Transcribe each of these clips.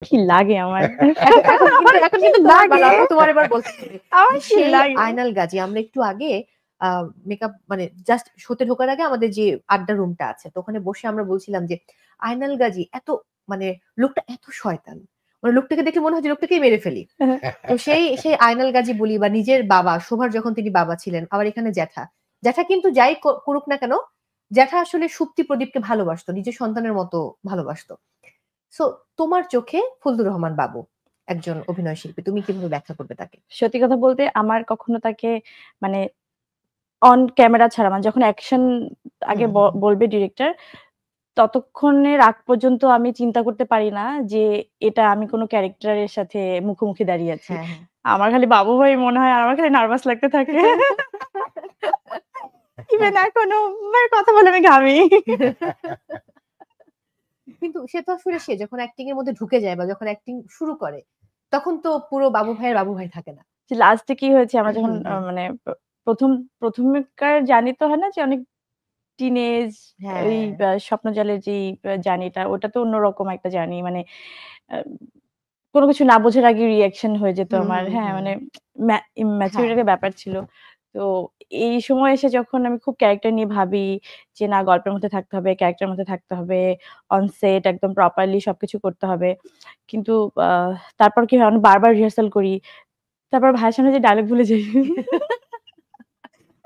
কি লাগে আমার এখন কিন্তু তোমার এবার বলতে হবে সেই আয়নাল গাজী। আমরা একটু আগে মেকআপ মানে জাস্ট শোতে ঢোকার আগে আমাদের যে আড্ডা রুমটা আছে, তো ওখানে বসে আমরা বলছিলাম যে আয়নাল গাজী এত মানে লোকটা এত শয়তান, মানে লোকটাকে দেখে মনে হয় যে লোকটাকেই মেরে ফেলি। তো সেই আয়নাল গাজী বলি, বা নিজের বাবা শোভার যখন তিনি বাবা ছিলেন, আবার এখানে জ্যাঠা কিন্তু যাই করুক না কেন, জ্যাঠা আসলে সুপ্তি প্রদীপকে ভালোবাসতো, নিজের সন্তানের মতো ভালোবাসতো। সো তোমার চোখে ফজলুর রহমান বাবু একজন অভিনয় শিল্পী, তুমি কিভাবে ব্যাখ্যা করবে তাকে? সত্যি কথা বলতে আমার কখনো তাকে মানে অন ক্যামেরা ছাড়া, মানে যখন অ্যাকশন আগে বলবে ডিরেক্টর, ততক্ষণের আগ পর্যন্ত আমি চিন্তা করতে পারি না যে এটা আমি কোনো ক্যারেক্টারের সাথে মুখোমুখি দাঁড়িয়ে আছি। আমার খালি বাবু ভাই মনে হয়, আমার খালি নার্ভাস লাগতে থাকে। ইভেন এখনো কথা বলে আমি ঘামি। কিন্তু সে তো আসলে সে যখন অ্যাক্টিং এর মধ্যে ঢুকে যায় বা যখন অ্যাক্টিং শুরু করে, তখন তো পুরো বাবু ভাই থাকে না। লাস্টে কি হয়েছে, আমরা যখন মানে প্রথমকার জানি তো হয় না যে অনেক টিনেজ এই স্বপ্নজালের যে জার্নিটা, ওটা তো অন্যরকম একটা জার্নি, মানে কোনো কিছু না বোঝার আগে রিয়াকশন হয়ে যেত আমার। হ্যাঁ, মানে ম্যাচুরিটির ব্যাপার ছিল। তো এই সময় এসে যখন আমি খুব ক্যারেক্টার নিয়ে ভাবি যে না, গল্পের মধ্যে থাকতে হবে, ক্যারেক্টারের মধ্যে থাকতে হবে, অন সেট একদম প্রপারলি সবকিছু করতে হবে। কিন্তু তারপর কি হয়, আমি বারবার রিহার্সাল করি, তারপর ভাইয়ের সামনে যে ডায়লগ ভুলে যাই।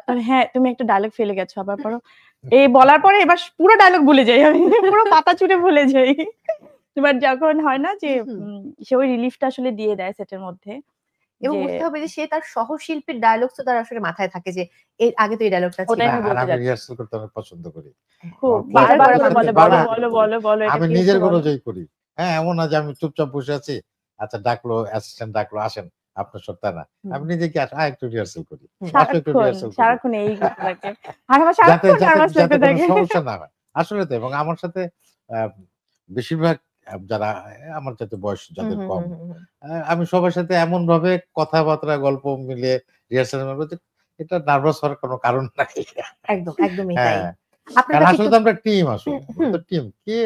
মানে হ্যাঁ, তুমি একটা ডায়লগ ফেলে গেছো, আবার পড়ো। এই বলার পরে এবার পুরো ডায়লগ ভুলে যাই আমি, পুরো পাতা চুরে ভুলে যাই। এবার যখন হয় না যে সে ওই রিলিফটা আসলে দিয়ে দেয় সেটের মধ্যে, এবং বুঝতে হবে যে সে তার সহশিল্পীর ডায়লগ তো তার আসলে মাথায় থাকে যে এর আগে তো এই ডায়লগটা ছিল। আমি রিহার্সাল করতে আমি পছন্দ করি, বারবার বলে বলো বলো বলো, আমি নিজের অনুযায়ী করি। হ্যাঁ, এমন না যে আমি চুপচাপ বসে আছি, আচ্ছা ডাকলো অ্যাসিস্ট্যান্ট ডাকলো আসেন আপনার সব, তা না, আমি নিজেকে একটু রিহার্সাল করি, সারাক্ষণ এই লাগে, আর আমার সারাক্ষণ নার্ভাস লাগতে থাকে, সমস্যা না হয় আসলে তো। এবং আমার সাথে বেশিরভাগ যারা আমার সাথে বয়স যাদের কম, আমি সবার সাথে এমন ভাবে কথাবার্তা গল্প মিলিয়ে রিহার্সাল করতে, এটা নার্ভাস হওয়ার কোনো কারণ নাই। একদমই তাই। কারণ আসলে তো আমরা টিম, আসলে তো টিম, কে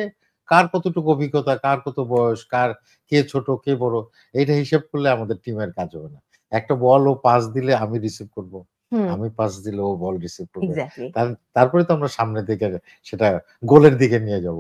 কার কতটুকু অভিজ্ঞতা, কার কত বয়স, কার কে ছোট কে বড়, এইটা হিসাব করলে আমাদের টিমের কাজ হবে না। একটা বল ও পাস দিলে আমি রিসিভ করব, আমি পাস দিলে ও বল রিসিভ করবে, তারপরে তো আমরা সামনের দিকে সেটা গোলের দিকে নিয়ে যাব।